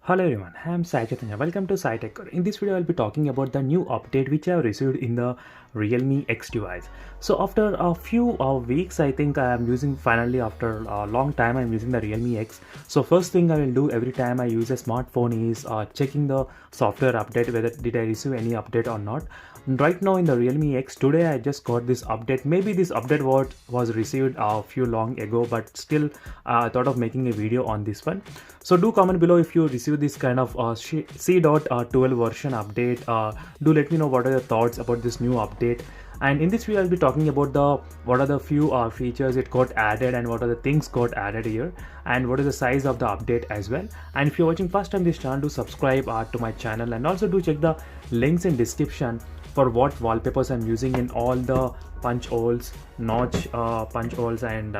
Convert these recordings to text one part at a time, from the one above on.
Hello everyone, I am Sai Chaitanya. Welcome to Sai Tech. In this video, I'll be talking about the new update which I have received in the Realme X device. So after a few weeks, I think I am using finally after a long time I'm using the Realme X. So first thing I will do every time I use a smartphone is checking the software update whether did I receive any update or not. Right now in the Realme X today I just got this update. Maybe this update was received a few long ago, but still I thought of making a video on this one. So do comment below if you receive this kind of C.12 version update. Do let me know what are your thoughts about this new update. And in this video I'll be talking about what are the few features it got added and what are the things got added here and what is the size of the update as well. And if you're watching first time this channel, do subscribe to my channel and also do check the links in description for what wallpapers I'm using in all the punch holes, notch punch holes and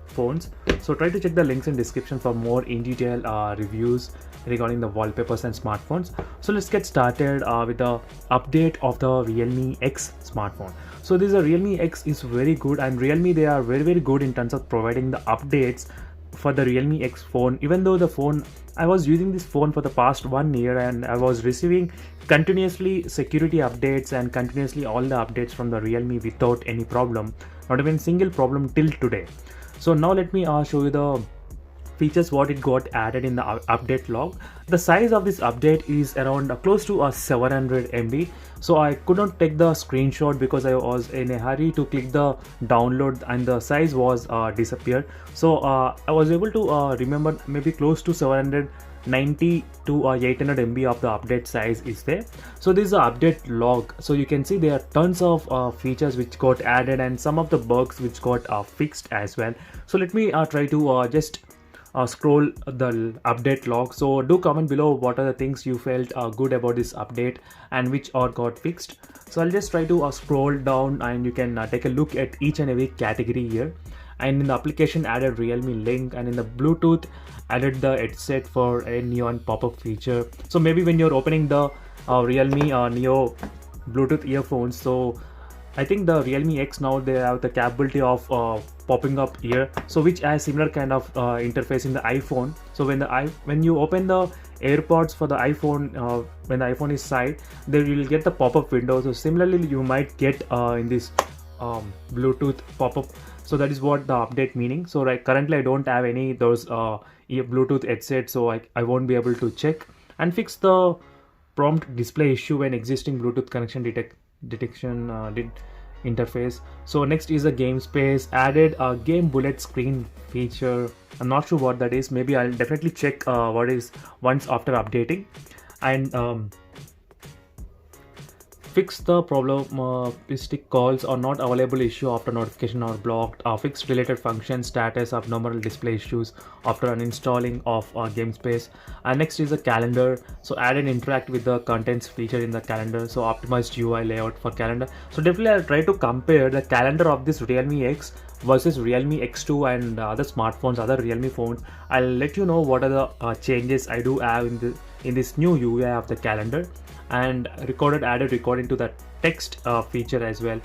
phones. So try to check the links in description for more in detail reviews regarding the wallpapers and smartphones. So let's get started with the update of the Realme X smartphone. So this Realme X is very good, and Realme, they are very good in terms of providing the updates for the Realme X phone. Even though the phone, I was using this phone for the past 1 year and I was receiving continuously security updates and continuously all the updates from the Realme without any problem, not even single problem till today. So now let me show you the features what it got added in the update log. The size of this update is around close to 700 MB. So I could not take the screenshot because I was in a hurry to click the download and the size was disappeared. So I was able to remember maybe close to 790 to 800 MB of the update size is there. So this is the update log. So you can see there are tons of features which got added and some of the bugs which got fixed as well. So let me try to just scroll the update log. So do comment below what are the things you felt good about this update and which are got fixed. So I'll just try to scroll down and you can take a look at each and every category here. And in the application added Realme link, and in the Bluetooth added the headset for a neon pop-up feature. So maybe when you're opening the Realme Neo Bluetooth earphones, so I think the Realme X now they have the capability of popping up here, so which has similar kind of interface in the iPhone. So when you open the AirPods for the iPhone, when the iPhone is side, then you will get the pop-up window. So similarly you might get in this Bluetooth pop-up. So that is what the update meaning. So right currently I don't have any those Bluetooth headsets, so I won't be able to check and fix the prompt display issue when existing Bluetooth connection detection interface. So next is a game space, added a game bullet screen feature. I'm not sure what that is. Maybe I'll definitely check what is once after updating. And fix the problematic calls or not available issue after notification are blocked. Fix related function status abnormal display issues after uninstalling of game space. And next is a calendar. So add and interact with the contents feature in the calendar. So optimized UI layout for calendar. So definitely I'll try to compare the calendar of this Realme X versus Realme X2 and other smartphones, other Realme phones. I'll let you know what are the changes I do have in this new UI of the calendar. And added recording to the text feature as well.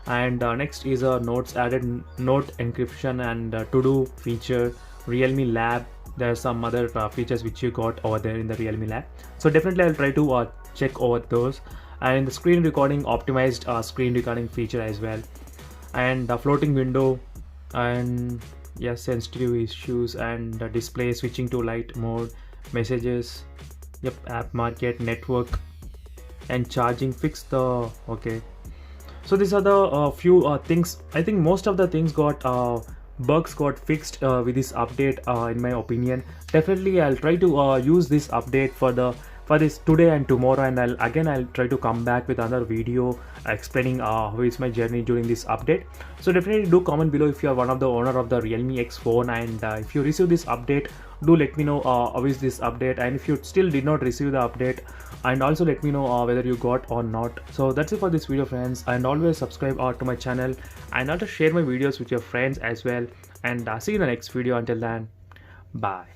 And next is a notes, added note encryption and to-do feature. Realme Lab, there are some other features which you got over there in the Realme Lab. So definitely I'll try to check over those. And in the screen recording, optimized screen recording feature as well. And the floating window, and yes, sensitive issues and display switching to light mode, messages, yep, app market, network and charging, fix the okay. So these are the few things. I think most of the things got bugs got fixed with this update in my opinion. Definitely I'll try to use this update for this today and tomorrow, and I'll try to come back with another video explaining how is my journey during this update. So definitely do comment below if you are one of the owner of the Realme X phone, and if you receive this update, do let me know how is this update, and if you still did not receive the update, and also let me know whether you got or not. So that's it for this video friends, and always subscribe to my channel and also share my videos with your friends as well, and see you in the next video. Until then, bye.